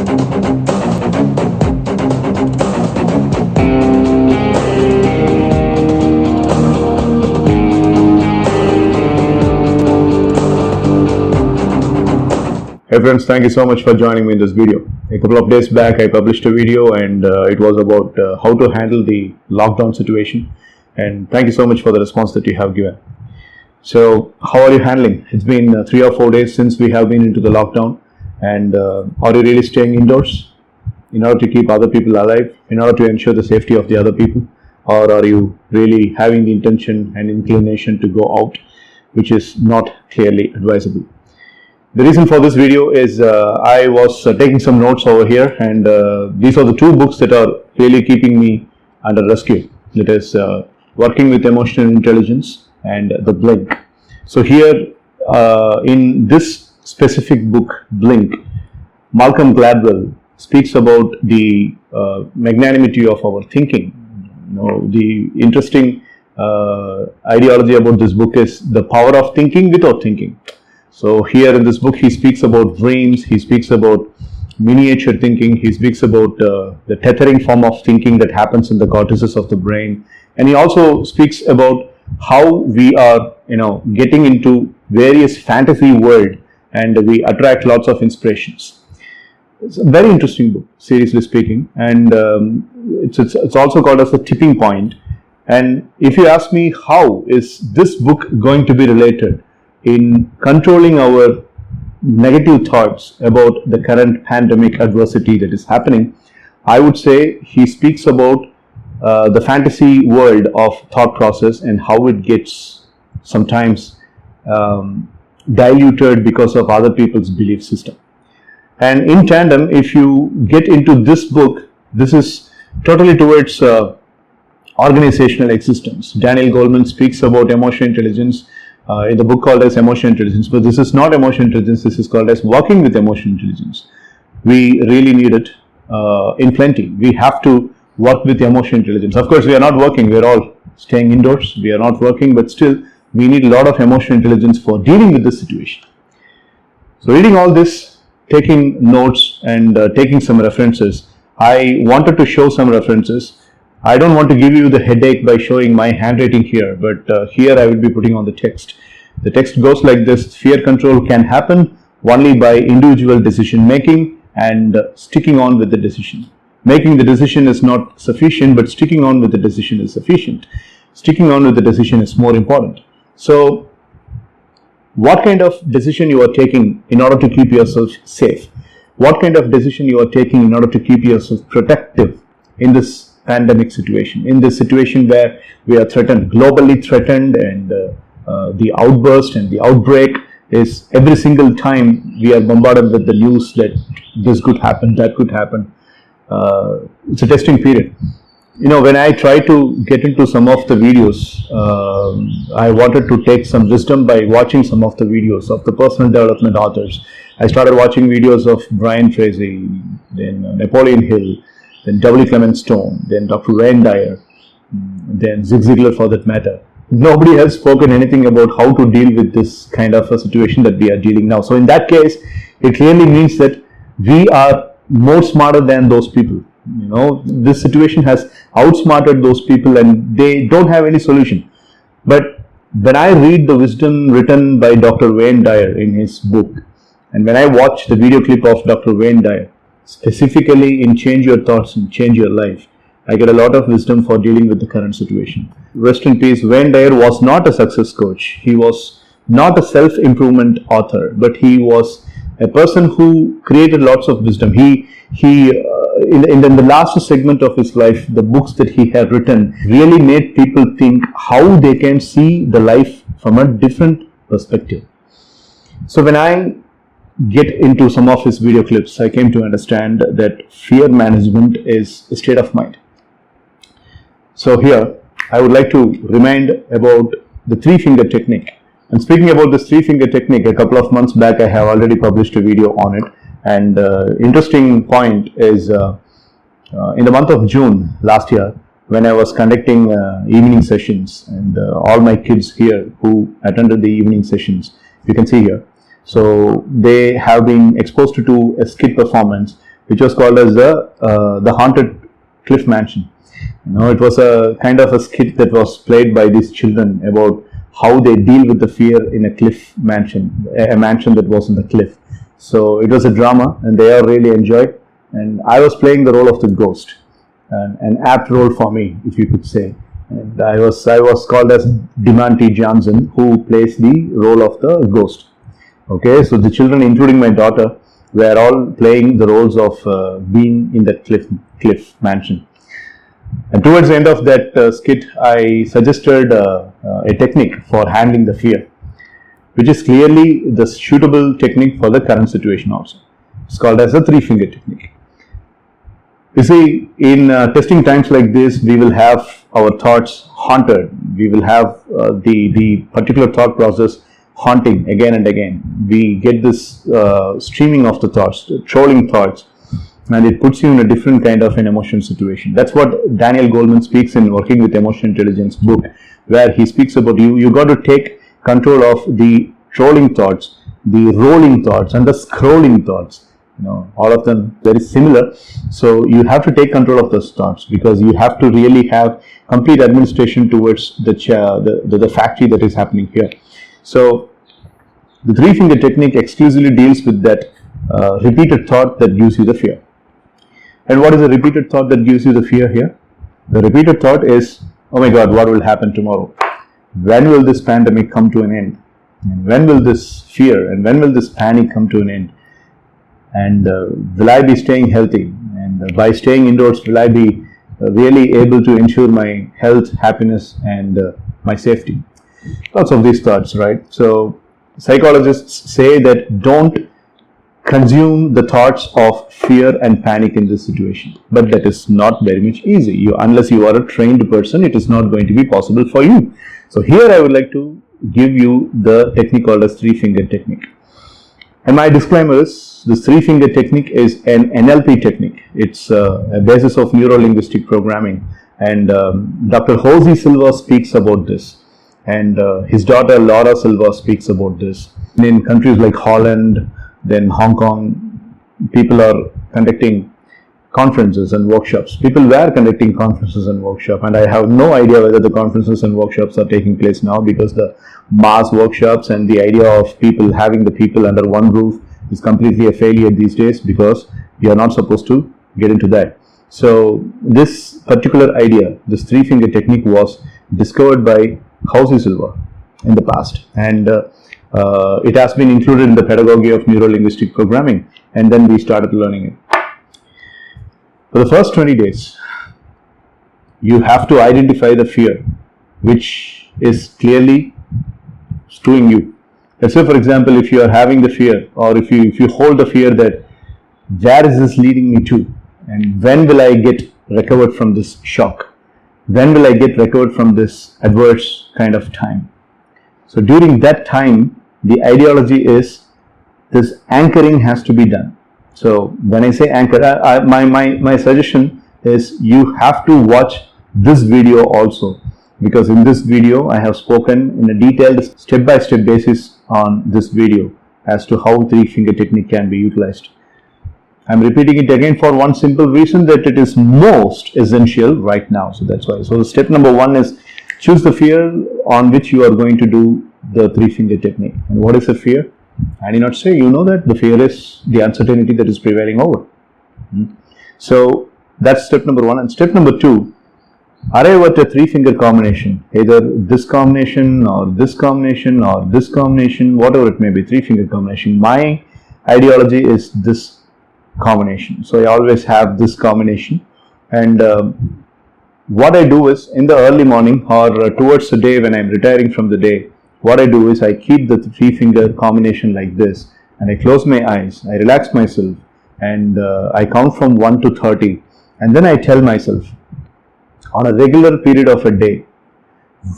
Hey friends, thank you so much for joining me in this video. A couple of days back I published a video and it was about how to handle the lockdown situation, and thank you so much for the response that you have given. So how are you handling? It's been 3 or 4 days since we have been into the lockdown, and are you really staying indoors in order to keep other people alive, in order to ensure the safety of the other people, or are you really having the intention and inclination to go out, which is not clearly advisable? The reason for this video is I was taking some notes over here, and these are the two books that are really keeping me under rescue. That is Working with Emotional Intelligence and The Blink. So here in this specific book, Blink, Malcolm Gladwell speaks about the magnanimity of our thinking. You know, the interesting ideology about this book is the power of thinking without thinking. So here in this book he speaks about dreams, he speaks about miniature thinking, he speaks about the tethering form of thinking that happens in the cortices of the brain, and he also speaks about how we are, getting into various fantasy world and we attract lots of inspirations. It's a very interesting book, seriously speaking, and it's also called as a tipping point. And if you ask me, how is this book going to be related in controlling our negative thoughts about the current pandemic adversity that is happening, I would say he speaks about the fantasy world of thought process and how it gets sometimes diluted because of other people's belief system. And in tandem, if you get into this book, this is totally towards organizational existence. Daniel Goleman speaks about emotional intelligence in the book called as Emotional Intelligence, but this is not Emotional Intelligence, this is called as Working with Emotional Intelligence. We really need it in plenty. We have to work with emotional intelligence. Of course, we are not working, we are all staying indoors, we are not working, but still we need a lot of emotional intelligence for dealing with this situation. So reading all this, taking notes and taking some references, I wanted to show some references. I don't want to give you the headache by showing my handwriting here, but here I will be putting on the text. The text goes like this: fear control can happen only by individual decision making and sticking on with the decision. Making the decision is not sufficient, but sticking on with the decision is sufficient. Sticking on with the decision is more important. So what kind of decision you are taking in order to keep yourself safe? What kind of decision you are taking in order to keep yourself protective in this pandemic situation, in this situation where we are threatened, globally threatened, and the outburst and the outbreak is every single time we are bombarded with the news that this could happen, that could happen. It's a testing period. When I try to get into some of the videos, I wanted to take some wisdom by watching some of the videos of the personal development authors. I started watching videos of Brian Tracy, then Napoleon Hill, then W. Clement Stone, then Dr. Wayne Dyer, then Zig Ziglar for that matter. Nobody has spoken anything about how to deal with this kind of a situation that we are dealing now. So in that case, it really means that we are more smarter than those people. This situation has outsmarted those people and they don't have any solution. But when I read the wisdom written by Dr. Wayne Dyer in his book, and when I watch the video clip of Dr. Wayne Dyer, specifically in Change Your Thoughts and Change Your Life, I get a lot of wisdom for dealing with the current situation. Rest in peace. Wayne Dyer was not a success coach. He was not a self-improvement author, but he was a person who created lots of wisdom. In the last segment of his life, the books that he had written really made people think how they can see the life from a different perspective. So when I get into some of his video clips, I came to understand that fear management is a state of mind. So here, I would like to remind about the three-finger technique. And speaking about this three-finger technique, a couple of months back, I have already published a video on it. And interesting point is, in the month of June last year, when I was conducting evening sessions, and all my kids here who attended the evening sessions, you can see here. So they have been exposed to a skit performance which was called as the Haunted Cliff Mansion. It was a kind of a skit that was played by these children about how they deal with the fear in a cliff mansion, a mansion that was in the cliff. So it was a drama, and they all really enjoyed. And I was playing the role of the ghost, an apt role for me, if you could say. And I was called as Demanti Johnson, who plays the role of the ghost. Okay, so the children, including my daughter, were all playing the roles of being in that cliff mansion. And towards the end of that skit, I suggested a technique for handling the fear, which is clearly the suitable technique for the current situation also. It's called as a three-finger technique. You see, in testing times like this, we will have our thoughts haunted. We will have the particular thought process haunting again and again. We get this streaming of the thoughts, trolling thoughts, and it puts you in a different kind of an emotion situation. That's what Daniel Goleman speaks in Working with Emotional Intelligence book, where he speaks about you got to take control of the trolling thoughts, the rolling thoughts, and the scrolling thoughts. All of them very similar. So you have to take control of those thoughts, because you have to really have complete administration towards the factory that is happening here. So the three-finger technique exclusively deals with that repeated thought that gives you the fear. And what is the repeated thought that gives you the fear here? The repeated thought is, oh my God, what will happen tomorrow? When will this pandemic come to an end? And when will this fear and when will this panic come to an end? And will I be staying healthy? And by staying indoors, will I be really able to ensure my health, happiness, and my safety? Lots of these thoughts, right? So psychologists say that don't consume the thoughts of fear and panic in this situation. But that is not very much easy. Unless you are a trained person, it is not going to be possible for you. So here I would like to give you the technique called as three-finger technique. And my disclaimer is, this three-finger technique is an NLP technique. It's a basis of neuro-linguistic programming. And Dr. Jose Silva speaks about this. And his daughter Laura Silva speaks about this. In countries like Holland, then Hong Kong, people are conducting conferences and workshops. People were conducting conferences and workshops, and I have no idea whether the conferences and workshops are taking place now, because the mass workshops and the idea of having the people under one roof is completely a failure these days, because you are not supposed to get into that. So this particular idea, this three-finger technique, was discovered by Jose Silva in the past, and it has been included in the pedagogy of neuro-linguistic programming, and then we started learning it. For the first 20 days, you have to identify the fear which is clearly stewing you. Let's say, for example, if you are having the fear, or if you hold the fear that where is this leading me to, and when will I get recovered from this shock? When will I get recovered from this adverse kind of time? So during that time, the ideology is this anchoring has to be done. So when I say anchor, my suggestion is you have to watch this video also, because in this video I have spoken in a detailed step-by-step basis on this video as to how three-finger technique can be utilized. I'm repeating it again for one simple reason, that it is most essential right now. So that's why. So step number one is choose the fear on which you are going to do the three-finger technique. And what is the fear? I need not say, you know that the fear is the uncertainty that is prevailing over. So that's step number one. And step number two, arrive at a three-finger combination, either this combination or this combination or this combination, whatever it may be, three-finger combination. My ideology is this combination. So I always have this combination. And what I do is, in the early morning or towards the day when I'm retiring from the day, what I do is I keep the three-finger combination like this, and I close my eyes, I relax myself, and I count from 1 to 30, and then I tell myself, on a regular period of a day,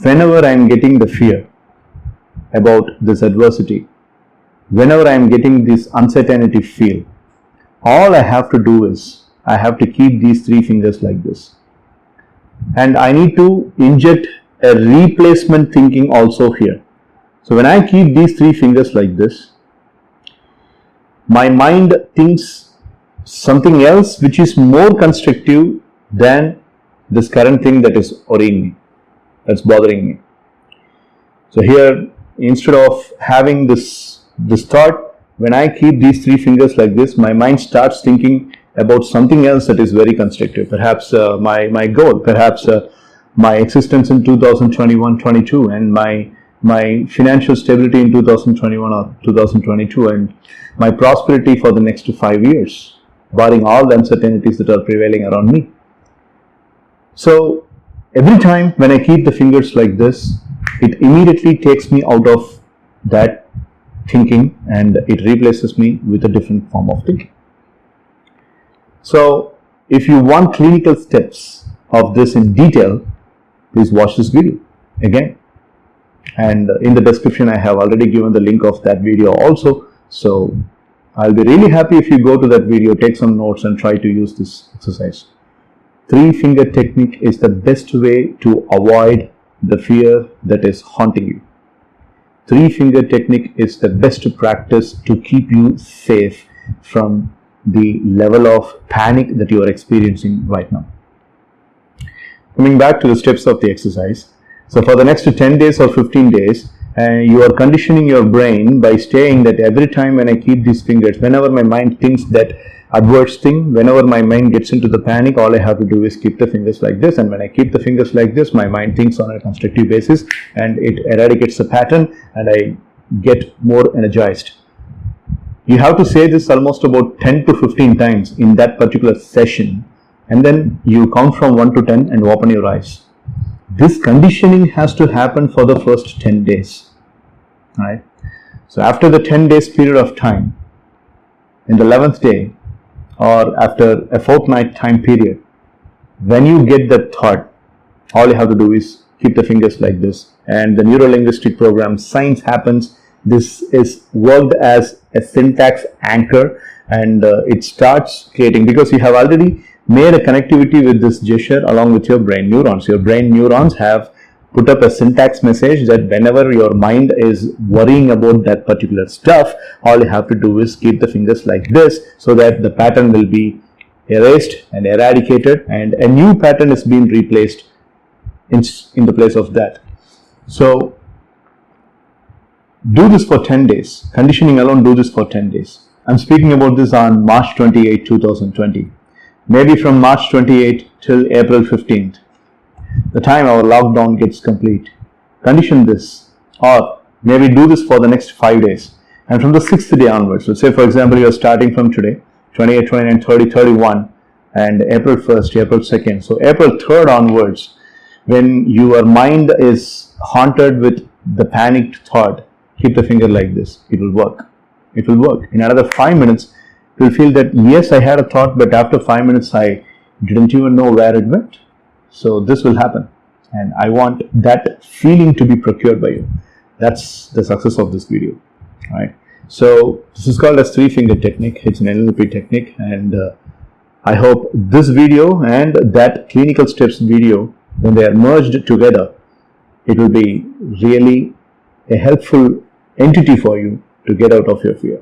whenever I am getting the fear about this adversity, whenever I am getting this uncertainty feel, all I have to do is I have to keep these three fingers like this, and I need to inject a replacement thinking also here. So when I keep these three fingers like this, my mind thinks something else which is more constructive than this current thing that is worrying me, that's bothering me. So here, instead of having this thought, when I keep these three fingers like this, my mind starts thinking about something else that is very constructive. Perhaps my goal, perhaps my existence in 2021-22, and my financial stability in 2021 or 2022, and my prosperity for the next 5 years, barring all the uncertainties that are prevailing around me. So every time when I keep the fingers like this, it immediately takes me out of that thinking and it replaces me with a different form of thinking. So if you want clinical steps of this in detail, please watch this video again. And in the description, I have already given the link of that video also. So I'll be really happy if you go to that video, take some notes and try to use this exercise. Three-finger technique is the best way to avoid the fear that is haunting you. Three-finger technique is the best practice to keep you safe from the level of panic that you are experiencing right now. Coming back to the steps of the exercise. So for the next 10 days or 15 days, you are conditioning your brain by saying that every time when I keep these fingers, whenever my mind thinks that adverse thing, whenever my mind gets into the panic, all I have to do is keep the fingers like this, and when I keep the fingers like this, my mind thinks on a constructive basis and it eradicates the pattern and I get more energized. You have to say this almost about 10 to 15 times in that particular session, and then you count from 1 to 10 and open your eyes. This conditioning has to happen for the first 10 days, right? So after the 10 days period of time, in the 11th day, or after a fortnight time period, when you get that thought, all you have to do is keep the fingers like this, and the neuro-linguistic program science happens. This is worked as a syntax anchor, and it starts creating, because you have already made a connectivity with this gesture along with your brain neurons. Your brain neurons have put up a syntax message that whenever your mind is worrying about that particular stuff, all you have to do is keep the fingers like this, so that the pattern will be erased and eradicated and a new pattern is being replaced in the place of that. So do this for 10 days. Conditioning alone, do this for 10 days. I'm speaking about this on March 28, 2020. Maybe from March 28 till April 15th. The time our lockdown gets complete. Condition this, or maybe do this for the next 5 days. And from the 6th day onwards, let's say for example you are starting from today, 28, 29, 30, 31, and April 1st, April 2nd. So April 3rd onwards, when your mind is haunted with the panicked thought, keep the finger like this. It will work. It will work. In another 5 minutes, you'll feel that yes, I had a thought, but after 5 minutes, I didn't even know where it went. So this will happen, and I want that feeling to be procured by you. That's the success of this video, right? So this is called as three-finger technique. It's an NLP technique, and I hope this video and that clinical steps video, when they are merged together, it will be really a helpful entity for you to get out of your fear.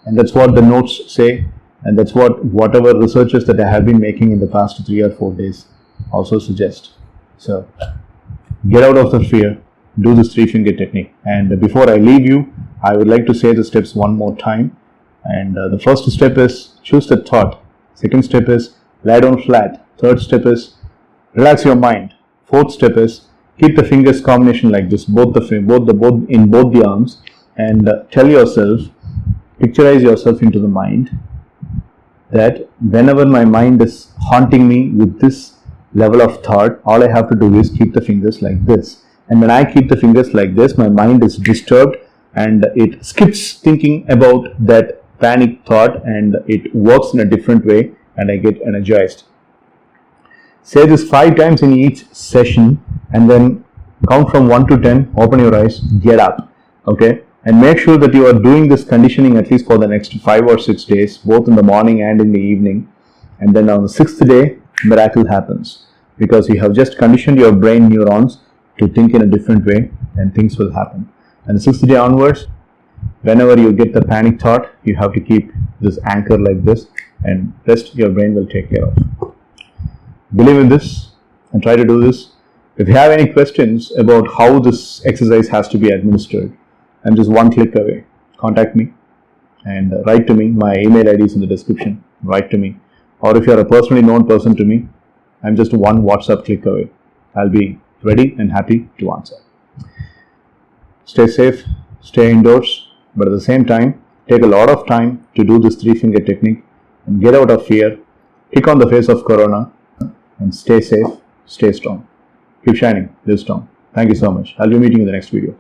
And that's what the notes say, and that's what whatever researches that I have been making in the past 3 or 4 days also suggest. So get out of the fear, do this three-finger technique. And before I leave you, I would like to say the steps one more time. And the first step is choose the thought. Second step is lie down flat. Third step is relax your mind. Fourth step is keep the fingers combination like this, both in both the arms, and tell yourself, picturize yourself into the mind that whenever my mind is haunting me with this level of thought, all I have to do is keep the fingers like this. And when I keep the fingers like this, my mind is disturbed and it skips thinking about that panic thought and it works in a different way and I get energized. Say this 5 times in each session and then count from 1 to 10, open your eyes, get up, okay? And make sure that you are doing this conditioning at least for the next 5 or 6 days, both in the morning and in the evening. And then on the 6th day, miracle happens, because you have just conditioned your brain neurons to think in a different way and things will happen. And the 6th day onwards, Whenever you get the panic thought, you have to keep this anchor like this, and rest your brain will take care of. Believe in this and try to do this. If you have any questions about how this exercise has to be administered, I'm just one click away. Contact me and write to me. My email ID is in the description. Write to me. Or if you're a personally known person to me, I'm just one WhatsApp click away. I'll be ready and happy to answer. Stay safe, stay indoors, but at the same time, take a lot of time to do this 3-finger technique and get out of fear, kick on the face of Corona, and stay safe, stay strong. Keep shining, live strong. Thank you so much. I'll be meeting you in the next video.